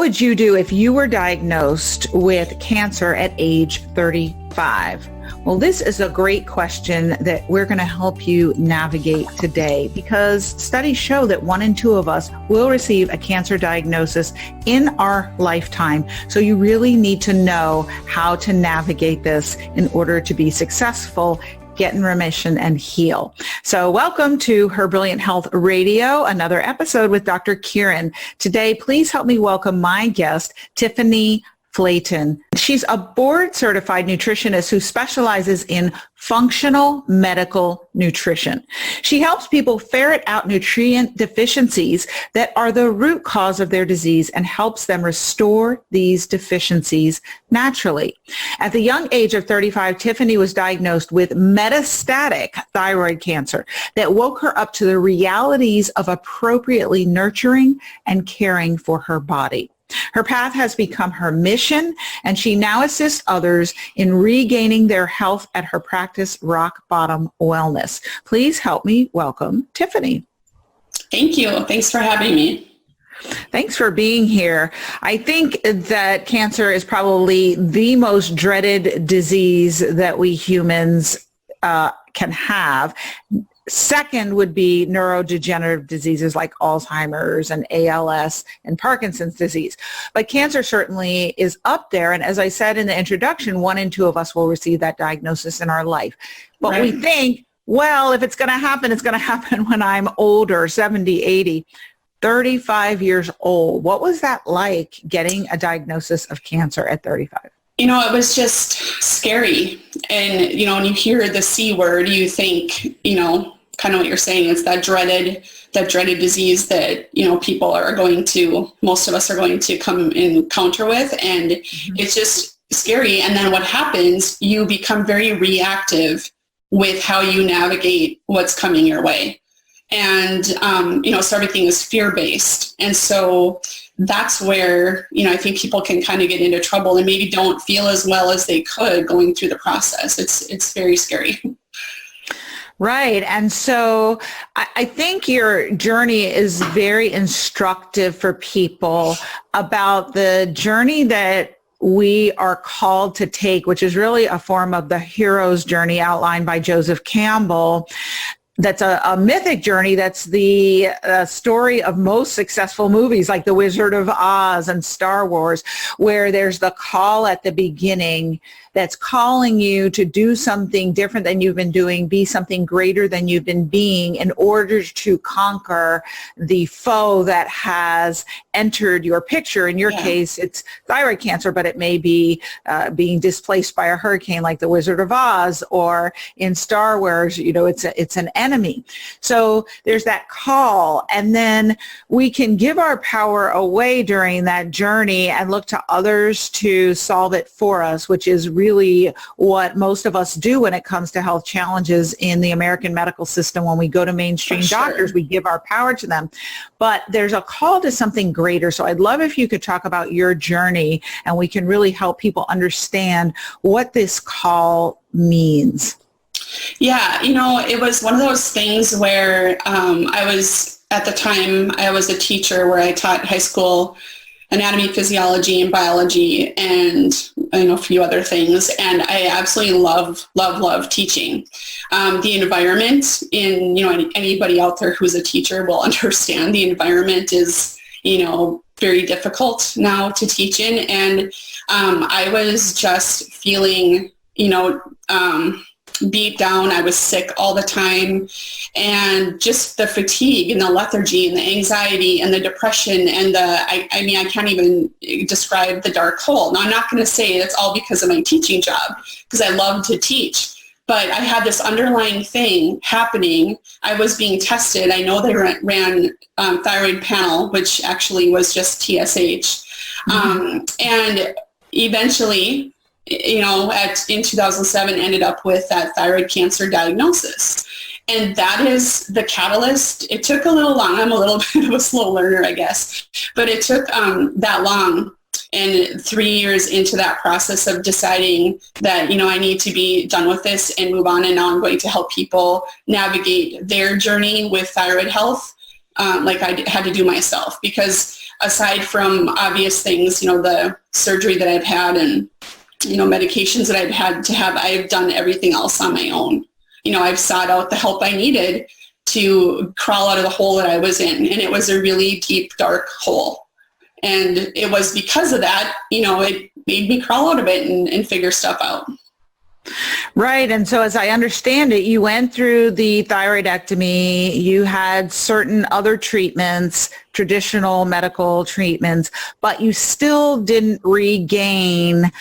would you do if you were diagnosed with cancer at age 35? Well, this is a great question that we're going to help you navigate today, because studies show that 1 in 2 of us will receive a cancer diagnosis in our lifetime. So you really need to know how to navigate this in order to be successful, get in remission, and heal. So welcome to Her Brilliant Health Radio, another episode with Dr. Kyrin. Today, please help me welcome my guest, Tiffany Flaten. She's a board-certified nutritionist who specializes in functional medical nutrition. She helps people ferret out nutrient deficiencies that are the root cause of their disease and helps them restore these deficiencies naturally. At the young age of 35, Tiffany was diagnosed with metastatic thyroid cancer that woke her up to the realities of appropriately nurturing and caring for her body. Her path has become her mission, and she now assists others in regaining their health at her practice, Rock Bottom Wellness. Please help me welcome Tiffany. Thank you. Thanks for having me. Thanks for being here. I think that cancer is probably the most dreaded disease that we humans can have. Second would be neurodegenerative diseases like Alzheimer's and ALS and Parkinson's disease. But cancer certainly is up there. And as I said in the introduction, 1 in 2 of us will receive that diagnosis in our life. But Right. we think, well, if it's going to happen, it's going to happen when I'm older, 70, 80, 35 years old. What was that like, getting a diagnosis of cancer at 35? You know, it was just scary. And, you know, when you hear the C word, you think, you know, kind of what you're saying, it's that dreaded disease that, you know, most of us are going to come encounter with. And it's just scary. And then what happens, you become very reactive with how you navigate what's coming your way. And, you know, so everything is fear-based. And so that's where, you know, I think people can kind of get into trouble and maybe don't feel as well as they could going through the process. It's very scary. Right. And so I think your journey is very instructive for people about the journey that we are called to take, which is really a form of the hero's journey outlined by Joseph Campbell. That's a mythic journey. That's the story of most successful movies like The Wizard of Oz and Star Wars, where there's the call at the beginning that's calling you to do something different than you've been doing, be something greater than you've been being in order to conquer the foe that has entered your picture. In your case, it's thyroid cancer, but it may be being displaced by a hurricane like The Wizard of Oz, or in Star Wars, you know, it's an enemy. So there's that call, and then we can give our power away during that journey and look to others to solve it for us, which is really what most of us do when it comes to health challenges in the American medical system. When we go to mainstream doctors, we give our power to them. But there's a call to something greater. So I'd love if you could talk about your journey, and we can really help people understand what this call means. Yeah, you know, it was one of those things where I was a teacher where I taught high school anatomy, physiology, and biology, and you know, a few other things. And I absolutely love teaching. The environment in, you know, anybody out there who's a teacher will understand the environment is, you know, very difficult now to teach in. And I was just feeling, you know, beat down. I was sick all the time, and just the fatigue and the lethargy and the anxiety and the depression and I can't even describe the dark hole. Now, I'm not going to say it's all because of my teaching job, because I love to teach, but I had this underlying thing happening. I was being tested. I know they ran thyroid panel, which actually was just TSH. And eventually, you know, in 2007, ended up with that thyroid cancer diagnosis. And that is the catalyst. It took a little long. I'm a little bit of a slow learner, I guess, but it took that long. And 3 years into that process of deciding that, you know, I need to be done with this and move on. And now I'm going to help people navigate their journey with thyroid health like I had to do myself, because aside from obvious things, the surgery that I've had and, medications that I've had to have, I've done everything else on my own. I've sought out the help I needed to crawl out of the hole that I was in. And it was a really deep, dark hole. And it was because of that, it made me crawl out of it and figure stuff out. Right. And so as I understand it, you went through the thyroidectomy, you had certain other treatments, traditional medical treatments, but you still didn't regain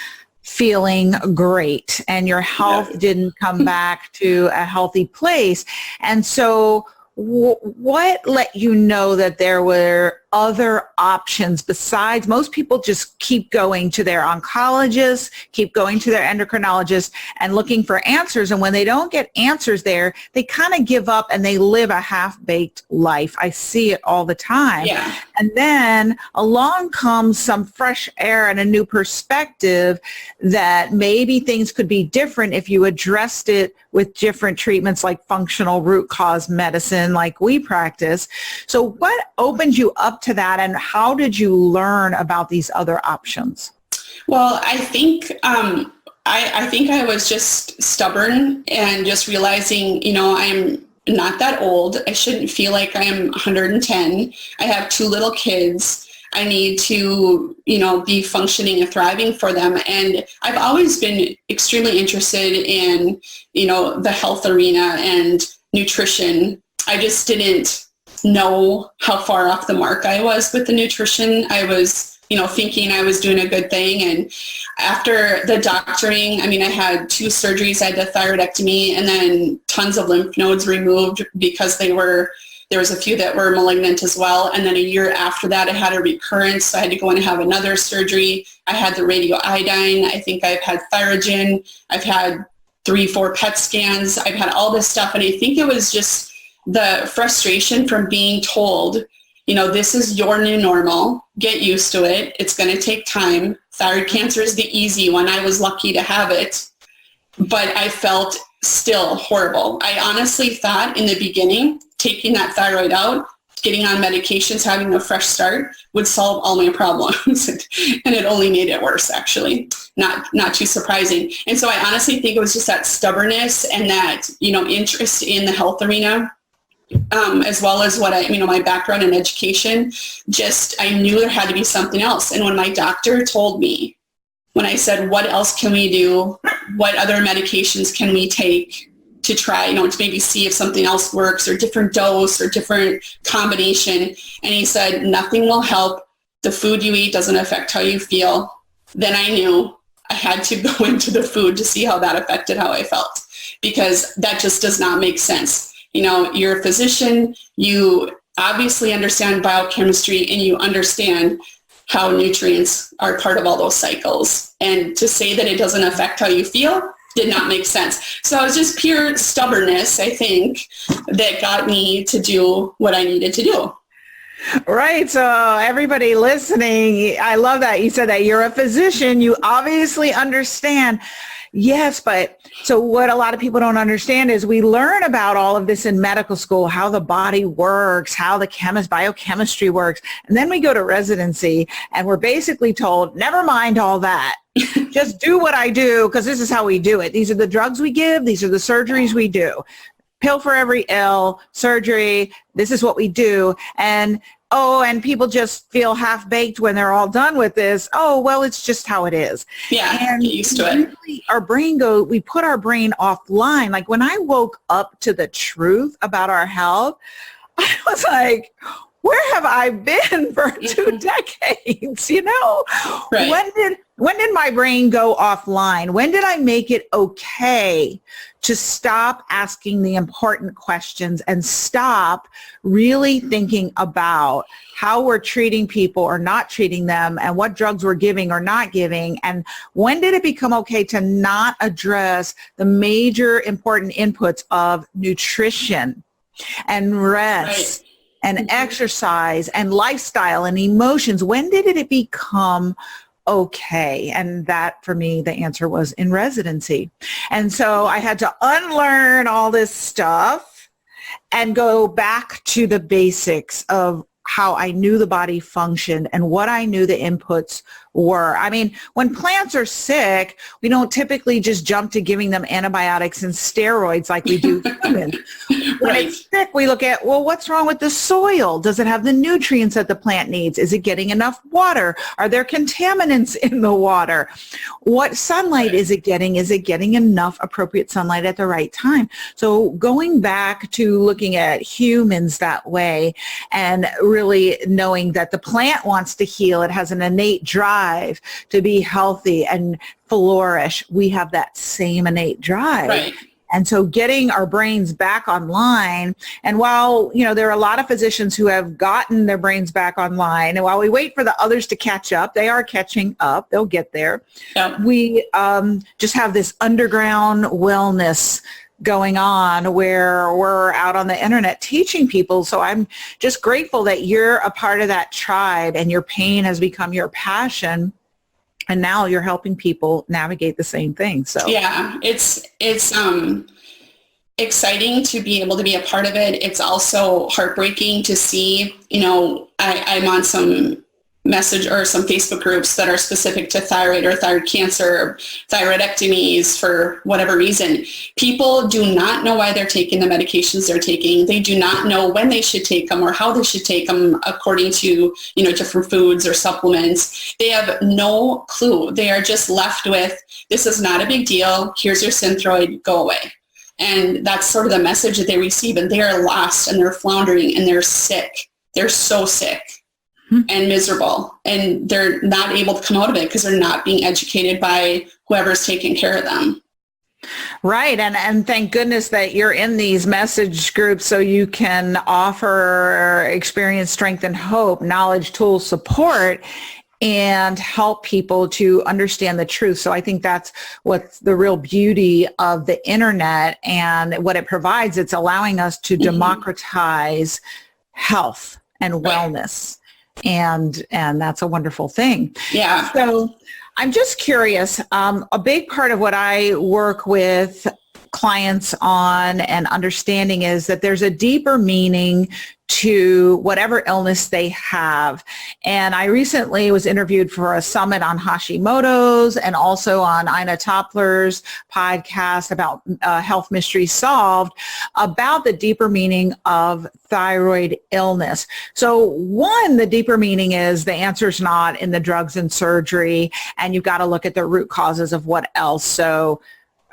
feeling great and your health didn't come back to a healthy place. And so what let you know that there were other options besides, most people just keep going to their oncologist, keep going to their endocrinologist and looking for answers. And when they don't get answers there, they kind of give up and they live a half-baked life. I see it all the time. Yeah. And then along comes some fresh air and a new perspective that maybe things could be different if you addressed it with different treatments like functional root cause medicine like we practice. So what opened you up to that and how did you learn about these other options? Well, I think I think I was just stubborn and just realizing, I'm not that old. I shouldn't feel like I am 110. I have 2 little kids. I need to, be functioning and thriving for them. And I've always been extremely interested in, the health arena and nutrition. I just didn't know how far off the mark I was with the nutrition. I was, thinking I was doing a good thing. And after the doctoring, I had 2 surgeries. I had the thyroidectomy and then tons of lymph nodes removed because there was a few that were malignant as well. And then a year after that, I had a recurrence. So I had to go in and have another surgery. I had the radioiodine. I think I've had thyrogen. I've had 3-4 PET scans. I've had all this stuff. And I think it was just the frustration from being told, this is your new normal. Get used to it. It's going to take time. Thyroid cancer is the easy one. I was lucky to have it, but I felt still horrible. I honestly thought in the beginning, taking that thyroid out, getting on medications, having a fresh start would solve all my problems. And it only made it worse, actually. Not too surprising. And so I honestly think it was just that stubbornness and that, interest in the health arena. As well as what my background in education, I knew there had to be something else. And when my doctor told me, when I said, what else can we do? What other medications can we take to try, to maybe see if something else works or different dose or different combination. And he said, nothing will help. The food you eat doesn't affect how you feel. Then I knew I had to go into the food to see how that affected how I felt, because that just does not make sense. You're a physician, you obviously understand biochemistry and you understand how nutrients are part of all those cycles. And to say that it doesn't affect how you feel did not make sense. So it was just pure stubbornness, I think, that got me to do what I needed to do. Right. So everybody listening, I love that you said that you're a physician. You obviously understand. Yes, but so what a lot of people don't understand is we learn about all of this in medical school, how the body works, how the biochemistry works. And then we go to residency and we're basically told, never mind all that. Just do what I do because this is how we do it. These are the drugs we give. These are the surgeries we do. Pill for every ill, surgery. This is what we do. And people just feel half-baked when they're all done with this. Oh, well, it's just how it is. Yeah, and get used to it. Really, we put our brain offline. Like when I woke up to the truth about our health, I was like, where have I been for 2 decades? Right. When did my brain go offline? When did I make it okay to stop asking the important questions and stop really thinking about how we're treating people or not treating them and what drugs we're giving or not giving? And when did it become okay to not address the major important inputs of nutrition and rest? Right. And exercise and lifestyle and emotions? When did it become okay? And that, for me, the answer was in residency. And so I had to unlearn all this stuff and go back to the basics of how I knew the body functioned and what I knew the inputs were. I mean, when plants are sick, we don't typically just jump to giving them antibiotics and steroids like we do humans. When it's sick, we look at, well, what's wrong with the soil? Does it have the nutrients that the plant needs? Is it getting enough water? Are there contaminants in the water? What sunlight is it getting? Is it getting enough appropriate sunlight at the right time? So going back to looking at humans that way and really knowing that the plant wants to heal, it has an innate drive to be healthy and flourish. We have that same innate drive. Right. And so getting our brains back online, and while, there are a lot of physicians who have gotten their brains back online, and while we wait for the others to catch up, they are catching up, they'll get there. Yeah. We just have this underground wellness going on where we're out on the internet teaching people. So I'm just grateful that you're a part of that tribe and your pain has become your passion. And now you're helping people navigate the same thing. So yeah, it's exciting to be able to be a part of it. It's also heartbreaking to see, I'm on some message or some Facebook groups that are specific to thyroid or thyroid cancer, or thyroidectomies for whatever reason. People do not know why they're taking the medications they're taking. They do not know when they should take them or how they should take them according to, different foods or supplements. They have no clue. They are just left with, this is not a big deal. Here's your Synthroid, go away. And that's sort of the message that they receive. And they are lost and they're floundering and they're sick. They're so sick and miserable, and they're not able to come out of it because they're not being educated by whoever's taking care of them. Right. And thank goodness that you're in these message groups so you can offer experience, strength, and hope, knowledge, tools, support, and help people to understand the truth. So I think that's what's the real beauty of the internet and what it provides. It's allowing us to democratize health and wellness. And that's a wonderful thing. Yeah. So I'm just curious, a big part of what I work with clients on and understanding is that there's a deeper meaning to whatever illness they have. And I recently was interviewed for a summit on Hashimoto's and also on Ina Toppler's podcast about Health Mysteries Solved, about the deeper meaning of thyroid illness. So one, the deeper meaning is the answer's not in the drugs and surgery, and you've got to look at the root causes of what else. So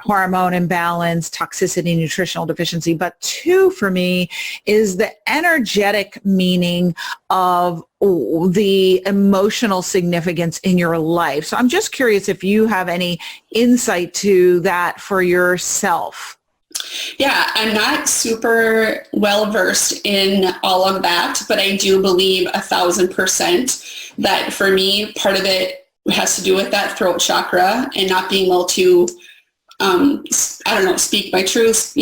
hormone imbalance, toxicity, nutritional deficiency. But two, for me, is the energetic meaning of the emotional significance in your life. So I'm just curious if you have any insight to that for yourself. Yeah, I'm not super well versed in all of that, but I do believe 1,000% that for me, part of it has to do with that throat chakra and not being able to speak my truth,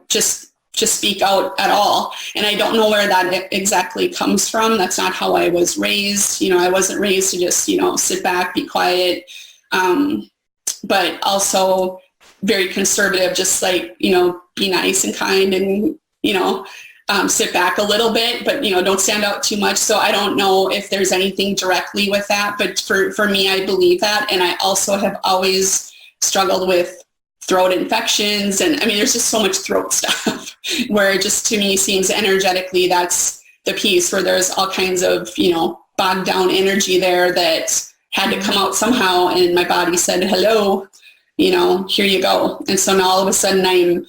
just speak out at all. And I don't know where that exactly comes from. That's not how I was raised. I wasn't raised to just, sit back, be quiet, but also very conservative, just like, be nice and kind and, sit back a little bit, but, don't stand out too much. So I don't know if there's anything directly with that, but for me, I believe that. And I also have always struggled with throat infections. And there's just so much throat stuff where it just to me seems energetically, that's the piece where there's all kinds of, bogged down energy there that had to come out somehow. And my body said, hello, here you go. And so now all of a sudden I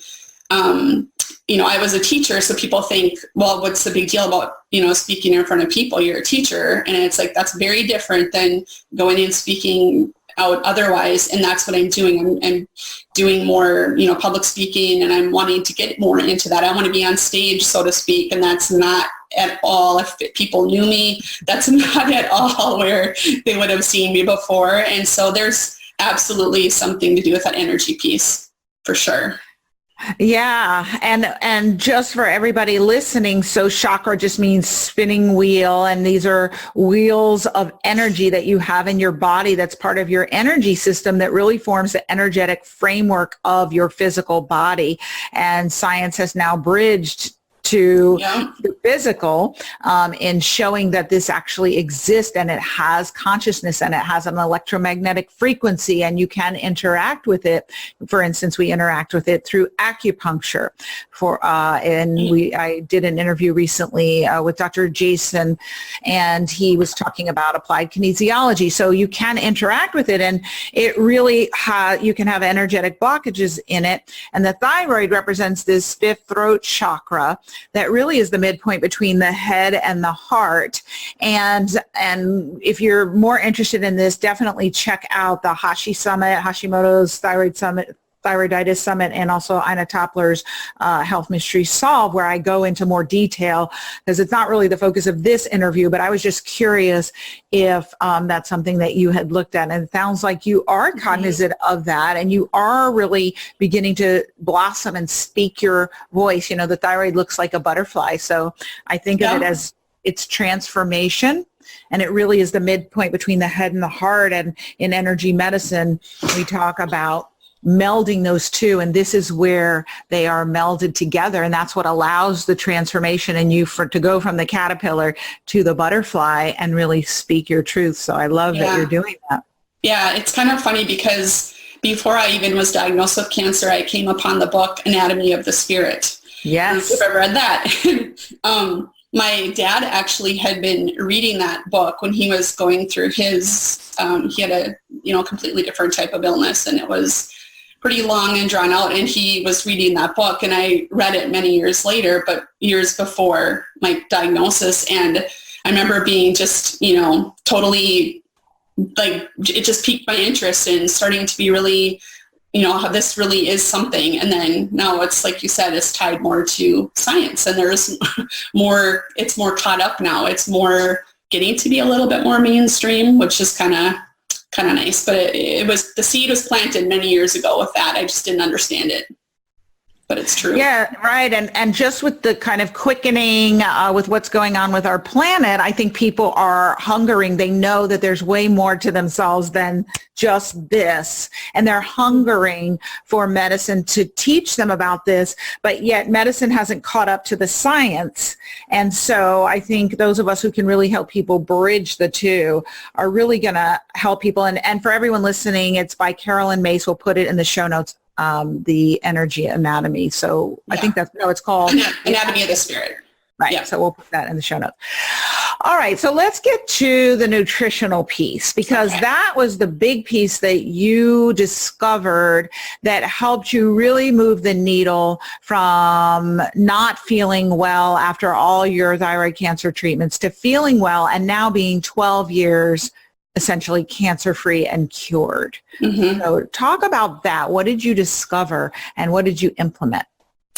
was a teacher. So people think, well, what's the big deal about, speaking in front of people? You're a teacher. And it's like, that's very different than going and speaking out otherwise. And that's what I'm doing. I'm doing more, public speaking, and I'm wanting to get more into that. I want to be on stage, so to speak. And that's not at all, if people knew me, that's not at all where they would have seen me before. And so there's absolutely something to do with that energy piece for sure. Yeah. And just for everybody listening, so chakra just means spinning wheel. And these are wheels of energy that you have in your body that's part of your energy system that really forms the energetic framework of your physical body. And science has now bridged to Yeah. the physical, in showing that this actually exists and it has consciousness and it has an electromagnetic frequency and you can interact with it. For instance, we interact with it through acupuncture. I did an interview recently with Dr. Jason, and he was talking about applied kinesiology. So you can interact with it, and it really you can have energetic blockages in it. And the thyroid represents this fifth throat chakra that really is the midpoint between the head and the heart. And if you're more interested in this, definitely check out the Hashimoto's Thyroiditis Summit, and also Ina Topler's Health Mystery Solved, where I go into more detail, because it's not really the focus of this interview, but I was just curious if that's something that you had looked at. And it sounds like you are cognizant of that, and you are really beginning to blossom and speak your voice. You know, the thyroid looks like a butterfly, so I think of it as its transformation. And it really is the midpoint between the head and the heart. And in energy medicine, we talk about melding those two, and this is where they are melded together, and that's what allows the transformation in you to go from the caterpillar to the butterfly and really speak your truth. So I love that you're doing that. Yeah, it's kind of funny because before I even was diagnosed with cancer, I came upon the book Anatomy of the Spirit. Yes. If I read that. My dad actually had been reading that book when he was going through his, he had a completely different type of illness, and it was pretty long and drawn out, and he was reading that book, and I read it many years later, but years before my diagnosis. And I remember being just, totally, like, it just piqued my interest in starting to be really, how this really is something. And then now it's, like you said, it's tied more to science, and there's more, it's more caught up now. It's more getting to be a little bit more mainstream, which is kind of nice. But the seed was planted many years ago with that. I just didn't understand it. But it's true. Yeah, right. And just with the kind of quickening with what's going on with our planet, I think people are hungering. They know that there's way more to themselves than just this. And they're hungering for medicine to teach them about this, but yet medicine hasn't caught up to the science. And so I think those of us who can really help people bridge the two are really going to help people. And for everyone listening, it's by Carolyn Mace. We'll put it in the show notes. The energy anatomy. So I think it's called Anatomy of the Spirit. Right. Yeah. So we'll put that in the show notes. All right. So let's get to the nutritional piece, because that was the big piece that you discovered that helped you really move the needle from not feeling well after all your thyroid cancer treatments to feeling well and now being 12 years essentially cancer-free and cured. Mm-hmm. So talk about that. What did you discover and what did you implement?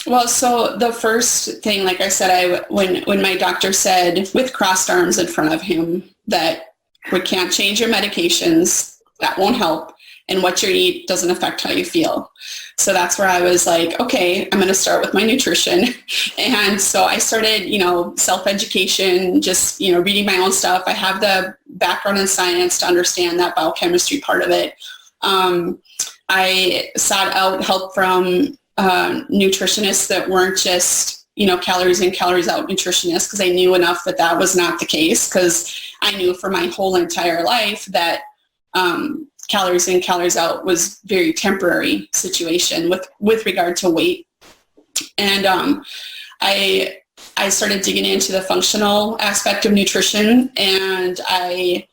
Well, so the first thing, like I said, when my doctor said with crossed arms in front of him that we can't change your medications, that won't help, and what you eat doesn't affect how you feel. So that's where I was like, okay, I'm going to start with my nutrition. And so I started, self-education, just, reading my own stuff. I have the background in science to understand that biochemistry part of it. I sought out help from nutritionists that weren't just, calories in, calories out nutritionists, because I knew enough that was not the case, because I knew for my whole entire life that calories in, calories out was very temporary situation with regard to weight. And I started digging into the functional aspect of nutrition, and I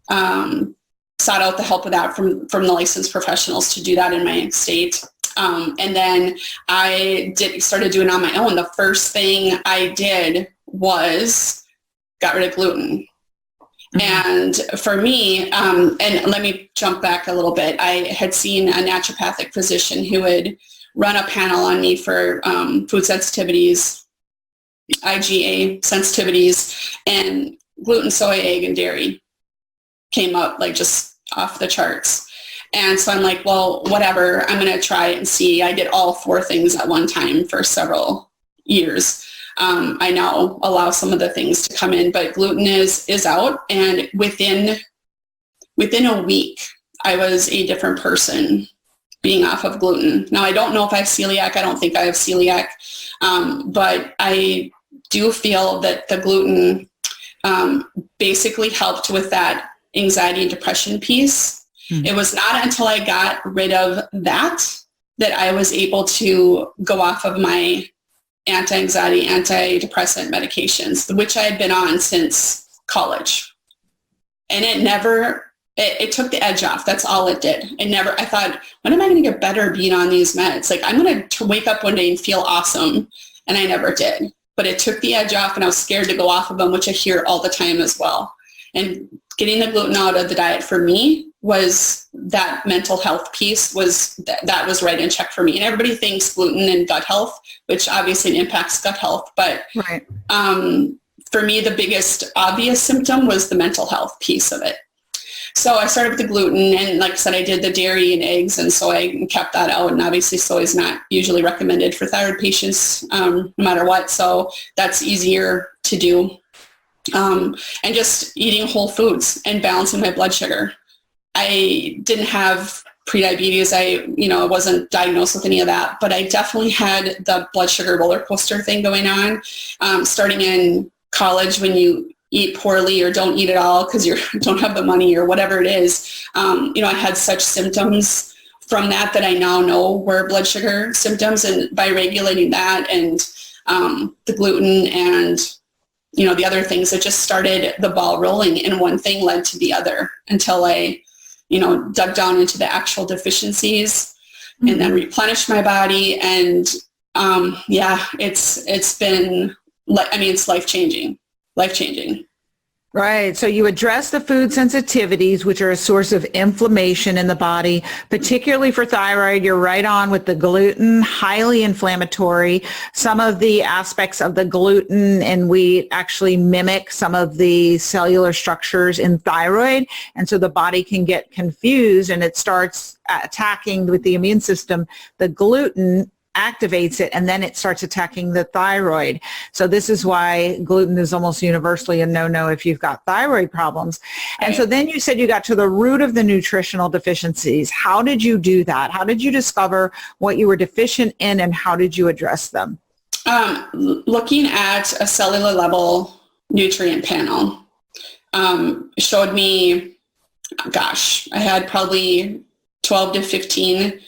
sought out the help of that from the licensed professionals to do that in my state. And then I started doing it on my own. The first thing I did was got rid of gluten. And for me, and let me jump back a little bit, I had seen a naturopathic physician who would run a panel on me for food sensitivities, IgA sensitivities, and gluten, soy, egg, and dairy came up like just off the charts. And so I'm like, well, whatever, I'm going to try it and see. I did all four things at one time for several years. I now allow some of the things to come in, but gluten is out. And within a week, I was a different person being off of gluten. Now, I don't know if I have celiac. I don't think I have celiac. But I do feel that the gluten basically helped with that anxiety and depression piece. Mm-hmm. It was not until I got rid of that I was able to go off of my anti-anxiety, antidepressant medications, which I had been on since college. And it took the edge off. That's all it did. I thought, when am I going to get better being on these meds? Like, I'm going to wake up one day and feel awesome. And I never did. But it took the edge off, and I was scared to go off of them, which I hear all the time as well. And getting the gluten out of the diet for me was that mental health piece that was right in check for me. And everybody thinks gluten and gut health, which obviously impacts gut health. But right. For me, the biggest obvious symptom was the mental health piece of it. So I started with the gluten, and like I said, I did the dairy and eggs, and so I kept that out. And obviously soy is not usually recommended for thyroid patients, no matter what. So that's easier to do. And just eating whole foods and balancing my blood sugar. I didn't have prediabetes. I wasn't diagnosed with any of that, but I definitely had the blood sugar roller coaster thing going on, starting in college when you eat poorly or don't eat at all because you don't have the money or whatever it is. I had such symptoms from that I now know were blood sugar symptoms. And by regulating that and the gluten and, the other things, it just started the ball rolling, and one thing led to the other until I, dug down into the actual deficiencies and then replenished my body. And it's been, it's life-changing. Right. So you address the food sensitivities, which are a source of inflammation in the body, particularly for thyroid. You're right on with the gluten, highly inflammatory. Some of the aspects of the gluten in wheat actually mimic some of the cellular structures in thyroid. And so the body can get confused, and it starts attacking with the immune system. The gluten activates it, and then it starts attacking the thyroid. So this is why gluten is almost universally a no-no if you've got thyroid problems. And so then you said you got to the root of the nutritional deficiencies. How did you do that? How did you discover what you were deficient in, and how did you address them? Looking at a cellular level nutrient panel showed me, I had probably 12 to 15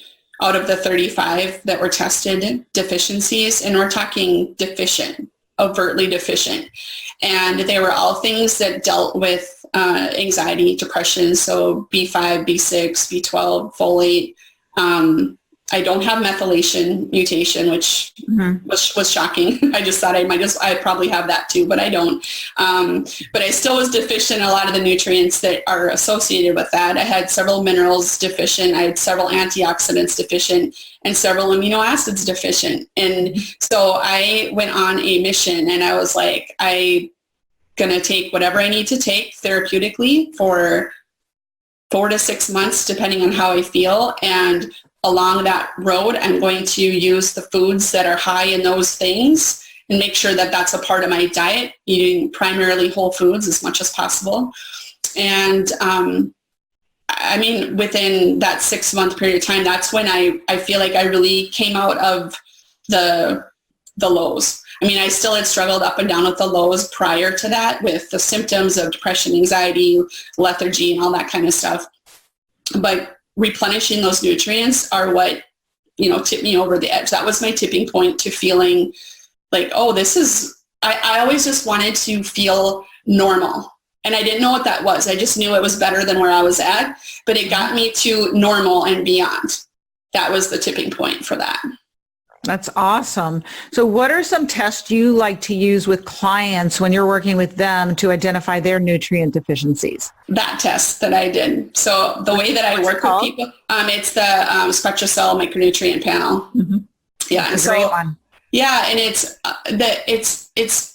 out of the 35 that were tested deficiencies, and we're talking deficient, overtly deficient. And they were all things that dealt with anxiety, depression, so B5, B6, B12, folate. I don't have methylation mutation, which was shocking. I just thought I probably have that too, but I don't. But I still was deficient in a lot of the nutrients that are associated with that. I had several minerals deficient. I had several antioxidants deficient and several amino acids deficient. And so I went on a mission, and I was like, I'm going to take whatever I need to take therapeutically for 4 to 6 months, depending on how I feel. And along that road, I'm going to use the foods that are high in those things and make sure that that's a part of my diet, eating primarily whole foods as much as possible. And within that 6-month period of time, that's when I feel like I really came out of the lows. I still had struggled up and down with the lows prior to that, with the symptoms of depression, anxiety, lethargy, and all that kind of stuff. But replenishing those nutrients are what, tipped me over the edge. That was my tipping point to feeling like, I always just wanted to feel normal. And I didn't know what that was. I just knew it was better than where I was at, but it got me to normal and beyond. That was the tipping point for that. That's awesome. So what are some tests you like to use with clients when you're working with them to identify their nutrient deficiencies? That test that I did. So the way that I work with people, it's the SpectraCell micronutrient panel. Mm-hmm. Yeah. It's a great one. Yeah. And it's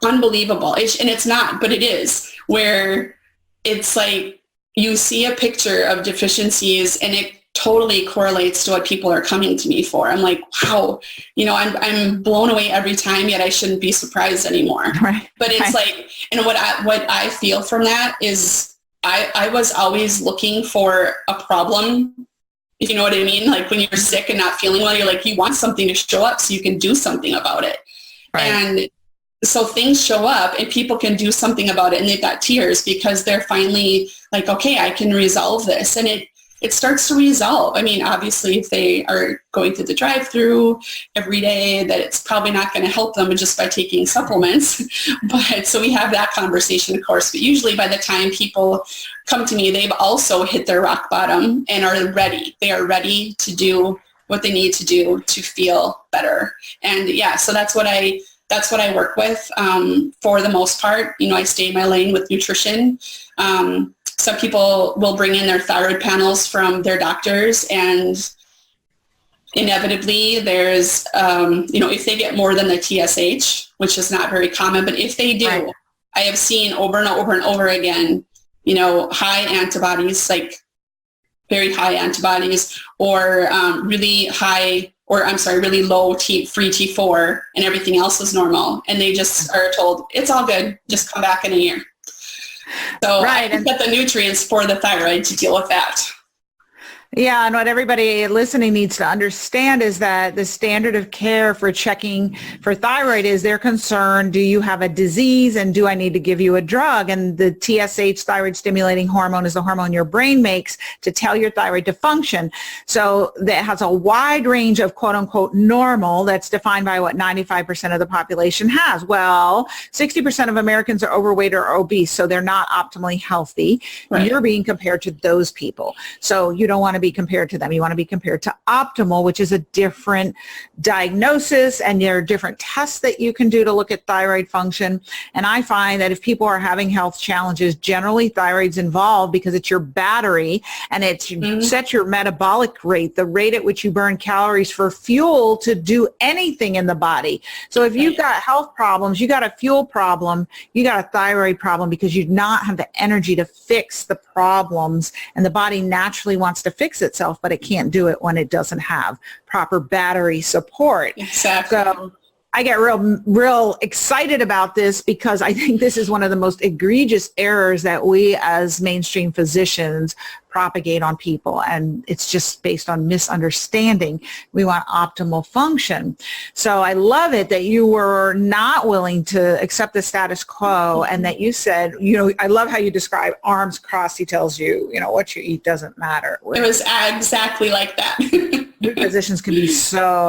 unbelievable. And it's not, but it is, where it's like you see a picture of deficiencies and it totally correlates to what people are coming to me for. I'm like, wow, I'm blown away every time, yet I shouldn't be surprised anymore. Right. But it's like, and what I feel from that is I was always looking for a problem, If you know what I mean? Like when you're sick and not feeling well, you're like, you want something to show up so you can do something about it. Right. And so things show up and people can do something about it, and they've got tears because they're finally like, okay, I can resolve this. And it starts to resolve. I mean, obviously, if they are going through the drive-through every day, that it's probably not going to help them just by taking supplements. But so we have that conversation, of course. But usually by the time people come to me, they've also hit their rock bottom and are ready. They are ready to do what they need to do to feel better. And yeah, so that's what I work with for the most part. You know, I stay in my lane with nutrition. Some people will bring in their thyroid panels from their doctors, and inevitably there's, if they get more than the TSH, which is not very common, but if they do, right. I have seen over and over and over again, high antibodies, like very high antibodies, or really low free T4, and everything else is normal. And they just are told, it's all good, just come back in a year. So right. I get the nutrients for the thyroid to deal with that. Yeah, and what everybody listening needs to understand is that the standard of care for checking for thyroid is they're concerned, do you have a disease and do I need to give you a drug? And the TSH, thyroid stimulating hormone, is the hormone your brain makes to tell your thyroid to function. So that has a wide range of quote unquote normal that's defined by what 95% of the population has. Well, 60% of Americans are overweight or obese, so they're not optimally healthy. Right. You're being compared to those people. So you don't want to be compared to them. You want to be compared to optimal, which is a different diagnosis, and there are different tests that you can do to look at thyroid function. And I find that if people are having health challenges, generally thyroid's involved because it's your battery, and it sets your metabolic rate, the rate at which you burn calories for fuel to do anything in the body. So if you've got health problems, you got a fuel problem, you got a thyroid problem because you do not have the energy to fix the problems, and the body naturally wants to fix itself, but it can't do it when it doesn't have proper battery support. Exactly. So I get real excited about this because I think this is one of the most egregious errors that we as mainstream physicians propagate on people, and it's just based on misunderstanding. We want optimal function. So I love it that you were not willing to accept the status quo, and that you said, I love how you describe arms crossed. He tells you, what you eat doesn't matter. It was exactly like that. Physicians can be so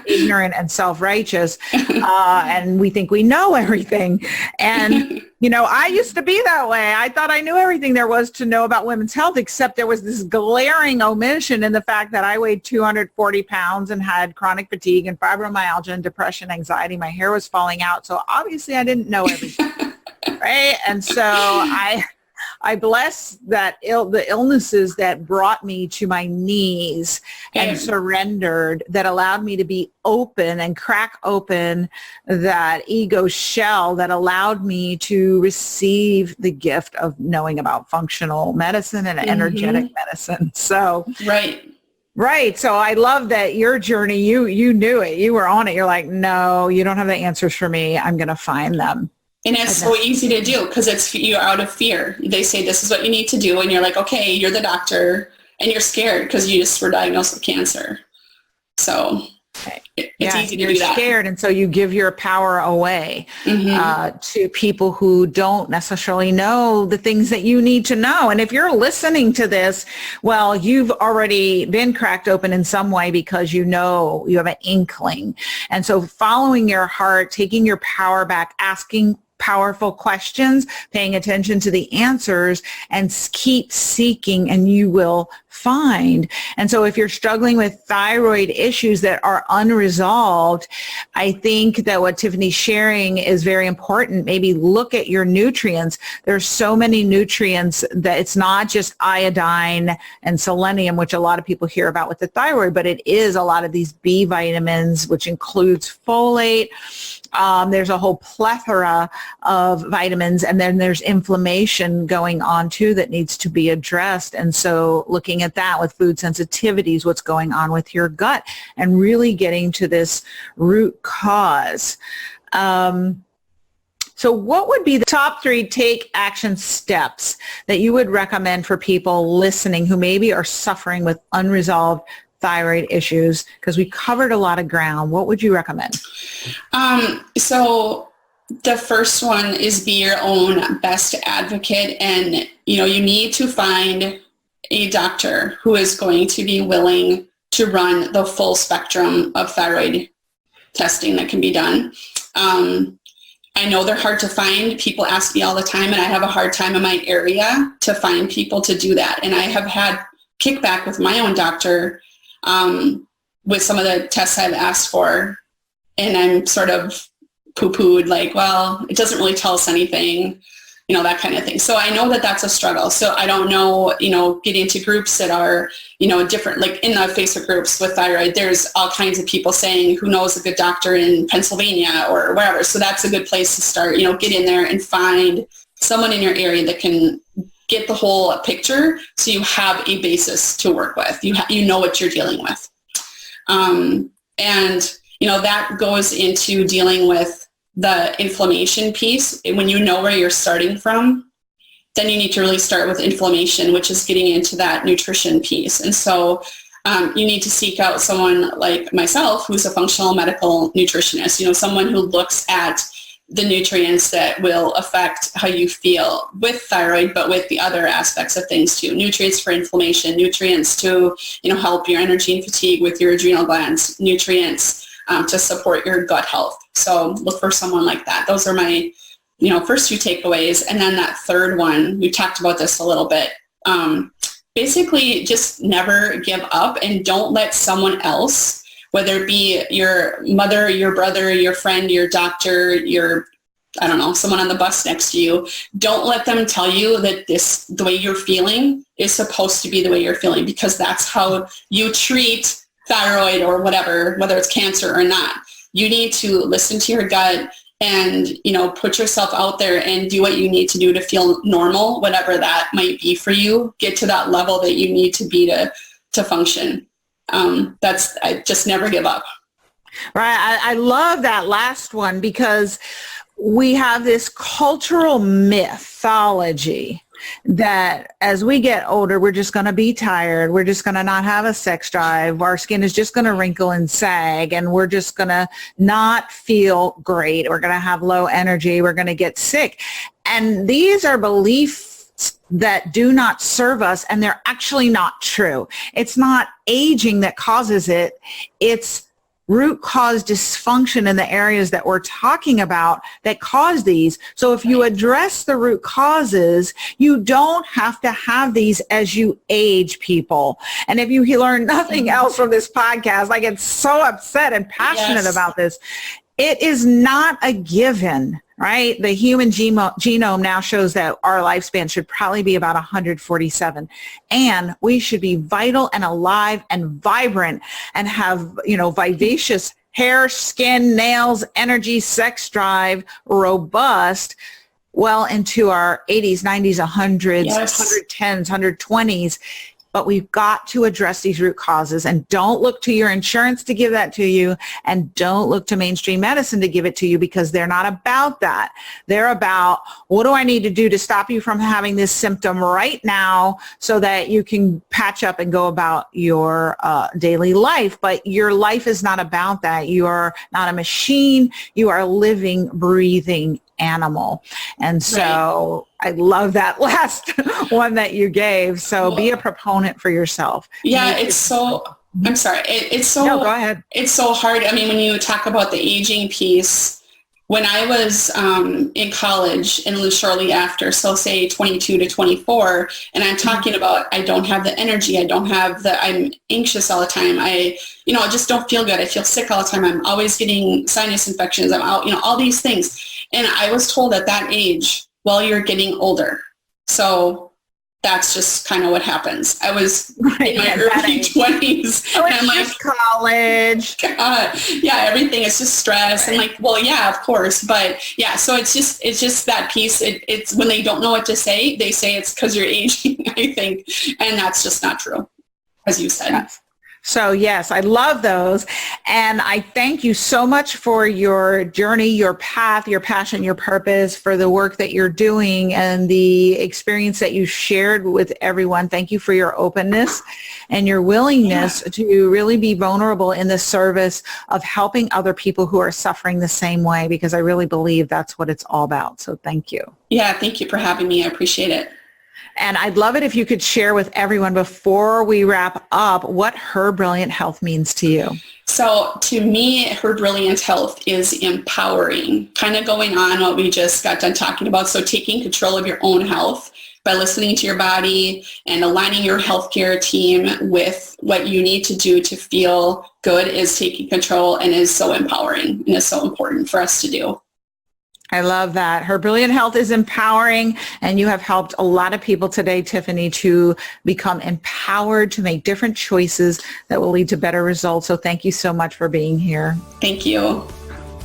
ignorant and self-righteous, and we think we know everything. And I used to be that way. I thought I knew everything there was to know about women's health, except there was this glaring omission in the fact that I weighed 240 pounds and had chronic fatigue and fibromyalgia and depression, anxiety. My hair was falling out. So obviously I didn't know everything, right? And so I bless the illnesses that brought me to my knees and surrendered, that allowed me to be open and crack open that ego shell that allowed me to receive the gift of knowing about functional medicine and energetic medicine. So Right. So I love that your journey, you knew it. You were on it. You're like, no, you don't have the answers for me. I'm going to find them. And it's so easy to do because you're out of fear. They say this is what you need to do, and you're like, okay, you're the doctor, and you're scared because you just were diagnosed with cancer. So it's easy to do that. You're scared, and so you give your power away to people who don't necessarily know the things that you need to know. And if you're listening to this, well, you've already been cracked open in some way because you have an inkling. And so following your heart, taking your power back, asking powerful questions, paying attention to the answers, and keep seeking, and you will find. And so if you're struggling with thyroid issues that are unresolved, I think that what Tiffany's sharing is very important. Maybe look at your nutrients. There's so many nutrients that it's not just iodine and selenium, which a lot of people hear about with the thyroid, but it is a lot of these B vitamins, which includes folate. There's a whole plethora of vitamins, and then there's inflammation going on too that needs to be addressed. And so looking at that with food sensitivities, what's going on with your gut, and really getting to this root cause. So what would be the top 3 take action steps that you would recommend for people listening who maybe are suffering with unresolved thyroid issues? Because we covered a lot of ground. What would you recommend? So the first one is be your own best advocate. And, you need to find a doctor who is going to be willing to run the full spectrum of thyroid testing that can be done. I know they're hard to find. People ask me all the time, and I have a hard time in my area to find people to do that. And I have had kickback with my own doctor with some of the tests I've asked for, and I'm sort of poo-pooed, like, well, it doesn't really tell us anything, that kind of thing. So I know that that's a struggle. So I don't know, get into groups that are, different, like in the Facebook groups with thyroid, there's all kinds of people saying, who knows a good doctor in Pennsylvania or wherever. So that's a good place to start, get in there and find someone in your area that can get the whole picture, so you have a basis to work with. You know what you're dealing with. And, that goes into dealing with the inflammation piece. When you know where you're starting from, then you need to really start with inflammation, which is getting into that nutrition piece. And so you need to seek out someone like myself, who's a functional medical nutritionist, someone who looks at the nutrients that will affect how you feel with thyroid, but with the other aspects of things too. Nutrients for inflammation, nutrients to, help your energy and fatigue with your adrenal glands, nutrients to support your gut health. So look for someone like that. Those are my, first 2 takeaways. And then that third one, we talked about this a little bit. Basically just never give up, and don't let someone else, whether it be your mother, your brother, your friend, your doctor, someone on the bus next to you, don't let them tell you that the way you're feeling is supposed to be the way you're feeling, because that's how you treat thyroid or whatever, whether it's cancer or not. You need to listen to your gut and, put yourself out there and do what you need to do to feel normal, whatever that might be for you. Get to that level that you need to be to function. I just never give up. Right. I love that last one, because we have this cultural mythology that as we get older, we're just going to be tired. We're just going to not have a sex drive. Our skin is just going to wrinkle and sag, and we're just going to not feel great. We're going to have low energy. We're going to get sick. And these are beliefs that do not serve us, and they're actually not true. It's not aging that causes it. It's root cause dysfunction in the areas that we're talking about that cause these. So if you address the root causes, you don't have to have these as you age, people. And if you learn nothing else from this podcast, I get so upset and passionate about this. It is not a given, right? The human genome now shows that our lifespan should probably be about 147. And we should be vital and alive and vibrant and have, vivacious hair, skin, nails, energy, sex drive, robust, well into our 80s, 90s, 100s, 110s, 120s. But we've got to address these root causes, and don't look to your insurance to give that to you, and don't look to mainstream medicine to give it to you, because they're not about that. They're about, what do I need to do to stop you from having this symptom right now so that you can patch up and go about your daily life. But your life is not about that. You are not a machine. You are a living, breathing animal. And so I love that last one that you gave. So be a proponent for yourself. Yeah, I'm sorry. No, go ahead. It's so hard. I mean, when you talk about the aging piece, when I was in college and shortly after, so say 22 to 24, and I'm talking about, I don't have the energy. I'm anxious all the time. I just don't feel good. I feel sick all the time. I'm always getting sinus infections. I'm out, all these things. And I was told at that age, well, you're getting older. So that's just kind of what happens. I was in my early 20s. Oh, and I'm like, college. God, yeah, everything is just stress. Right. And like, well, yeah, of course. But yeah, so it's just that piece. It's when they don't know what to say, they say it's because you're aging, I think. And that's just not true, as you said. Yes. So yes, I love those. And I thank you so much for your journey, your path, your passion, your purpose, for the work that you're doing and the experience that you shared with everyone. Thank you for your openness and your willingness to really be vulnerable in the service of helping other people who are suffering the same way, because I really believe that's what it's all about. So thank you. Yeah, thank you for having me. I appreciate it. And I'd love it if you could share with everyone before we wrap up what Her Brilliant Health means to you. So to me, Her Brilliant Health is empowering, kind of going on what we just got done talking about. So taking control of your own health by listening to your body and aligning your healthcare team with what you need to do to feel good is taking control, and is so empowering and is so important for us to do. I love that. Her Brilliant Health is empowering, and you have helped a lot of people today, Tiffany, to become empowered to make different choices that will lead to better results. So thank you so much for being here. Thank you.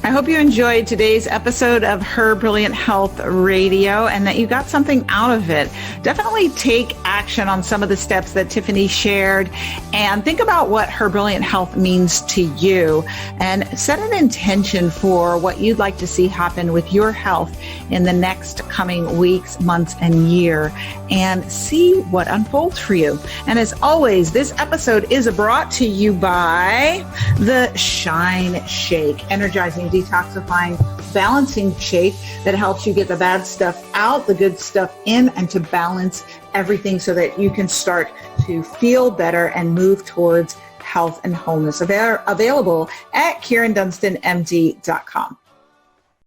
I hope you enjoyed today's episode of Her Brilliant Health Radio and that you got something out of it. Definitely take action on some of the steps that Tiffany shared and think about what Her Brilliant Health means to you, and set an intention for what you'd like to see happen with your health in the next coming weeks, months, and year, and see what unfolds for you. And as always, this episode is brought to you by the Shine Shake, energizing, detoxifying, balancing shake that helps you get the bad stuff out, the good stuff in, and to balance everything so that you can start to feel better and move towards health and wholeness. Available at KyrinDunstonMD.com.